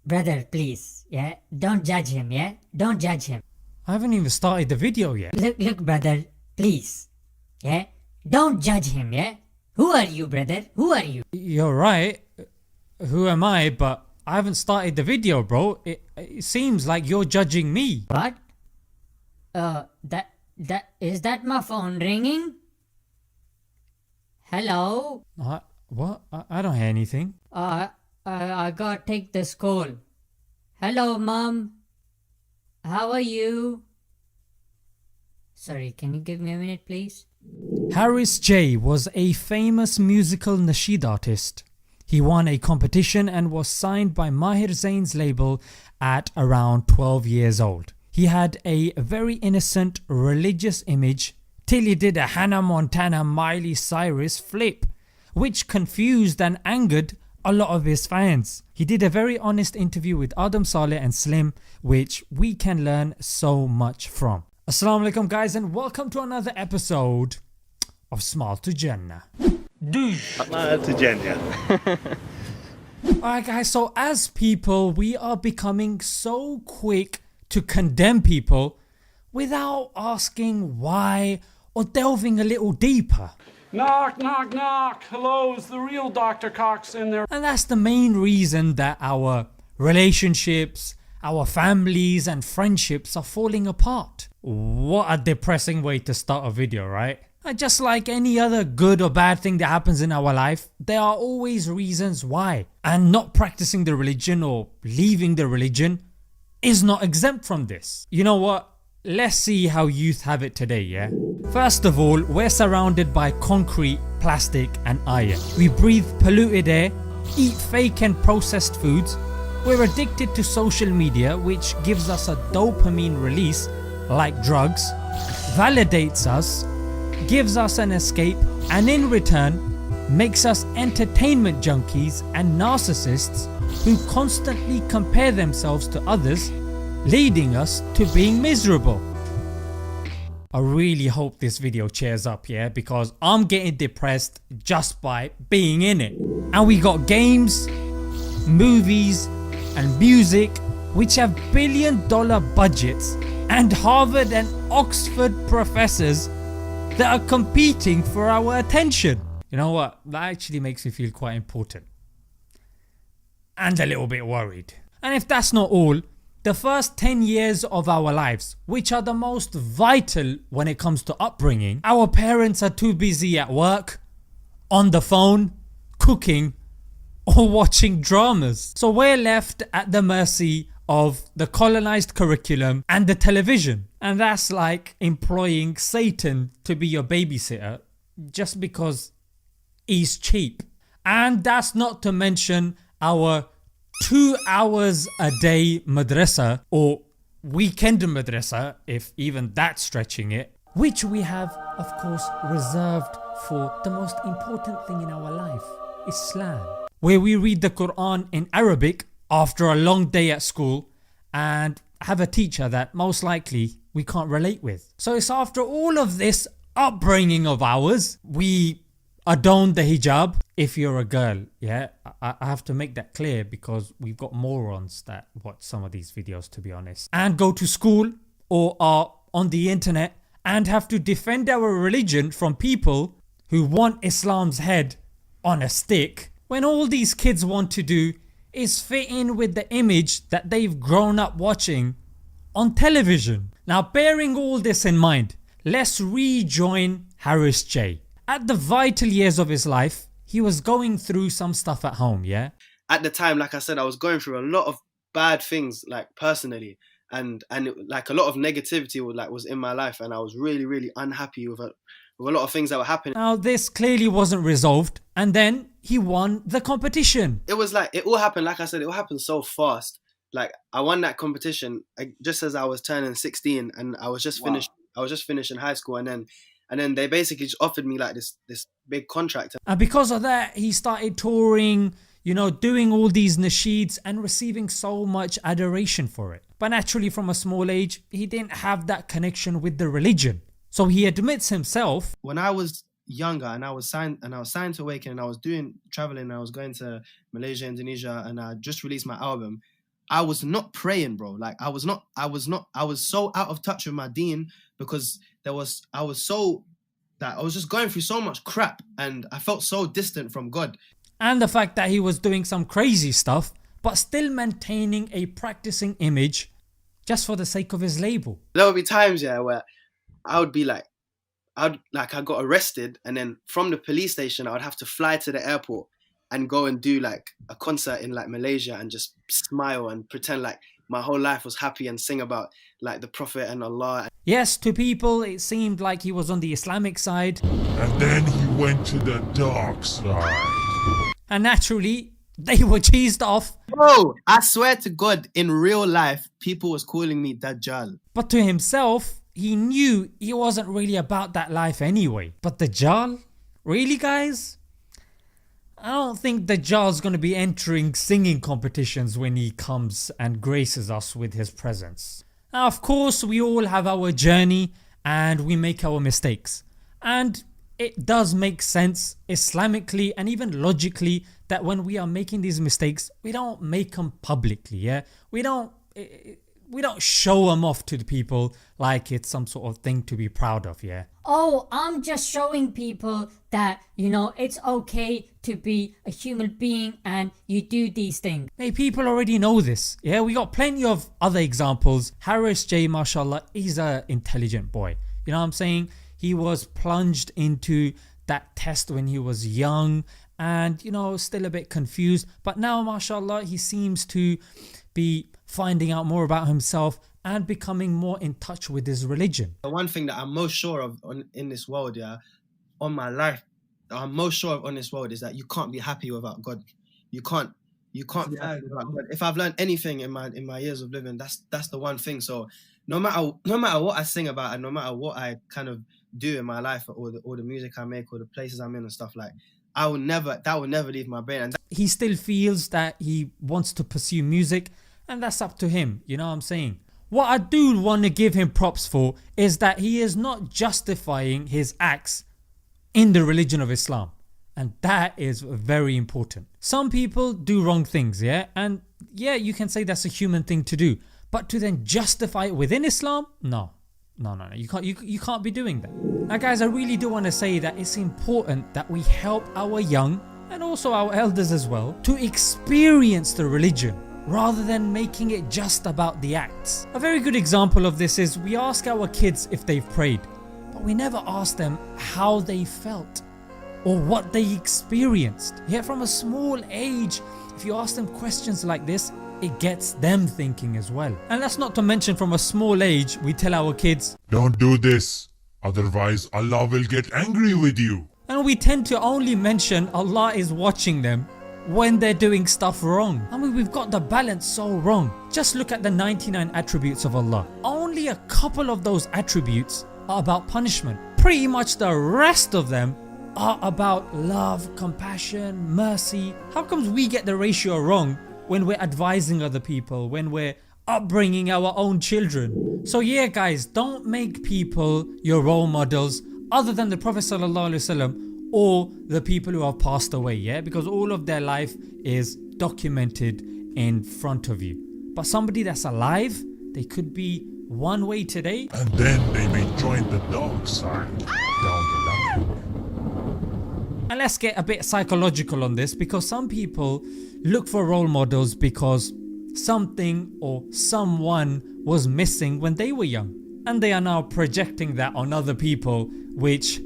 Brother, please, yeah? Don't judge him, yeah? Don't judge him. I haven't even started the video yet. Look, brother, please, yeah? Don't judge him, yeah? Who are you, brother? Who are you? You're right. Who am I? But I haven't started the video, bro. It seems like you're judging me. What? Is that my phone ringing? Hello? What? I don't hear anything. I gotta take this call. Hello, Mom. How are you? Sorry, can you give me a minute, please? Harris J was a famous musical nasheed artist. He won a competition and was signed by Mahir Zain's label at around 12 years old. He had a very innocent religious image till he did a Hannah Montana Miley Cyrus flip, which confused and angered a lot of his fans. He did a very honest interview with Adam Saleh and Slim, which we can learn so much from. Assalamu alaikum guys, and welcome to another episode of Smile to Jannah. Smile to Jannah. Alright guys, so as people we are becoming so quick to condemn people without asking why or delving a little deeper. Knock, knock, knock. Hello, is the real Dr. Cox in there? And that's the main reason that our relationships, our families and friendships are falling apart. What a depressing way to start a video, right? And just like any other good or bad thing that happens in our life, there are always reasons why. And not practicing the religion or leaving the religion is not exempt from this. You know what? Let's see how youth have it today, yeah? First of all, we're surrounded by concrete, plastic and iron. We breathe polluted air, eat fake and processed foods. We're addicted to social media, which gives us a dopamine release like drugs, validates us, gives us an escape, and in return makes us entertainment junkies and narcissists who constantly compare themselves to others, leading us to being miserable. I really hope this video cheers up, yeah, because I'm getting depressed just by being in it. And we got games, movies and music which have billion-dollar budgets and Harvard and Oxford professors that are competing for our attention. You know what, that actually makes me feel quite important and a little bit worried. And if that's not all, the first 10 years of our lives, which are the most vital when it comes to upbringing, our parents are too busy at work, on the phone, cooking or watching dramas. So we're left at the mercy of the colonized curriculum and the television. And that's like employing Satan to be your babysitter just because he's cheap. And that's not to mention our 2 hours a day madrasa or weekend madrasa, if even that's stretching it, which we have of course reserved for the most important thing in our life, Islam, where we read the Quran in Arabic after a long day at school and have a teacher that most likely we can't relate with. So it's after all of this upbringing of ours, we adorn the hijab if you're a girl, yeah? I have to make that clear because we've got morons that watch some of these videos, to be honest, and go to school or are on the internet and have to defend our religion from people who want Islam's head on a stick, when all these kids want to do is fit in with the image that they've grown up watching on television. Now, bearing all this in mind, let's rejoin Harris J. At the vital years of his life, he was going through some stuff at home, yeah? At the time, like I said, I was going through a lot of bad things, like personally, and like a lot of negativity was in my life, and I was really unhappy with a lot of things that were happening. Now this clearly wasn't resolved, and then he won the competition. It was like, it all happened, like I said, it all happened so fast. Like I won that competition just as I was turning 16, and I was just finished. I was just finishing high school, and then they basically just offered me like this big contract. And because of that, he started touring, you know, doing all these nasheeds and receiving so much adoration for it. But naturally, from a small age, he didn't have that connection with the religion. So he admits himself, when I was younger and I was signed to Awaken, and I was traveling, and I was going to Malaysia, Indonesia, and I just released my album, I was not praying, bro. Like I was so out of touch with my deen because I was just going through so much crap and I felt so distant from God. And the fact that he was doing some crazy stuff but still maintaining a practicing image just for the sake of his label. There would be times, yeah, where I would be like, I got arrested, and then from the police station I would have to fly to the airport and go and do like a concert in like Malaysia and just smile and pretend like my whole life was happy and sing about like the Prophet and Allah. Yes, to people it seemed like he was on the Islamic side. And then he went to the dark side. And naturally, they were cheesed off. Bro, I swear to God, in real life, people was calling me Dajjal. But to himself, he knew he wasn't really about that life anyway. But Dajjal? Really, guys? I don't think Dajjal's going to be entering singing competitions when he comes and graces us with his presence. Now, of course, we all have our journey and we make our mistakes. And it does make sense Islamically and even logically that when we are making these mistakes, we don't make them publicly, yeah? We don't show them off to the people like it's some sort of thing to be proud of, yeah? Oh, I'm just showing people that, you know, it's okay to be a human being and you do these things. Hey, people already know this, yeah? We got plenty of other examples. Harris J, mashallah, he's an intelligent boy. You know what I'm saying? He was plunged into that test when he was young and, you know, still a bit confused. But now, mashallah, he seems to be finding out more about himself and becoming more in touch with his religion. The one thing that I'm most sure of in this world, yeah, on my life, I'm most sure of on this world is that you can't be happy without God. You can't be happy without God. If I've learned anything in my years of living, that's the one thing. So no matter what I sing about and no matter what I kind of do in my life or the music I make or the places I'm in and stuff, like that will never leave my brain. And he still feels that he wants to pursue music, and that's up to him, you know what I'm saying? What I do want to give him props for is that he is not justifying his acts in the religion of Islam, and that is very important. Some people do wrong things, yeah, and yeah, you can say that's a human thing to do, but to then justify it within Islam, no, you can't be doing that. Now guys, I really do want to say that it's important that we help our young and also our elders as well to experience the religion rather than making it just about the acts. A very good example of this is we ask our kids if they've prayed, but we never ask them how they felt or what they experienced. Yet from a small age, if you ask them questions like this, it gets them thinking as well. And that's not to mention from a small age we tell our kids, don't do this, otherwise Allah will get angry with you. And we tend to only mention Allah is watching them when they're doing stuff wrong. I mean, we've got the balance so wrong. Just look at the 99 attributes of Allah. Only a couple of those attributes are about punishment. Pretty much the rest of them are about love, compassion, mercy. How comes we get the ratio wrong when we're advising other people, when we're upbringing our own children? So yeah guys, don't make people your role models other than the Prophet ﷺ or the people who have passed away, yeah, because all of their life is documented in front of you. But somebody that's alive, they could be one way today and then they may join the dark side down the line. And let's get a bit psychological on this, because some people look for role models because something or someone was missing when they were young, and they are now projecting that on other people, which,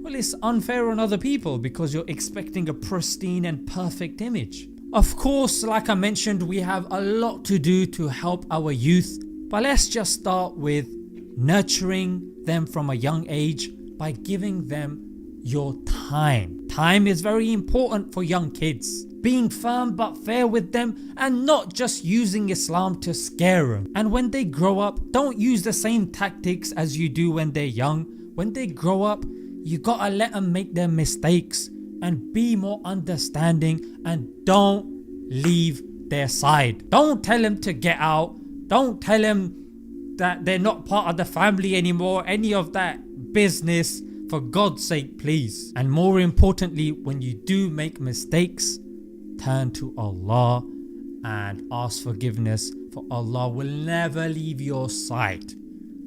well, it's unfair on other people because you're expecting a pristine and perfect image. Of course, like I mentioned, we have a lot to do to help our youth, but let's just start with nurturing them from a young age by giving them your time. Time is very important for young kids. Being firm but fair with them and not just using Islam to scare them. And when they grow up, don't use the same tactics as you do when they're young. When they grow up, you gotta let them make their mistakes and be more understanding, and don't leave their side. Don't tell them to get out. Don't tell them that they're not part of the family anymore. Any of that business, for God's sake, please. And more importantly, when you do make mistakes, turn to Allah and ask forgiveness, for Allah will never leave your side.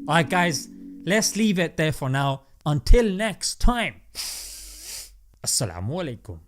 Alright guys, let's leave it there for now. Until next time. Assalamu alaikum.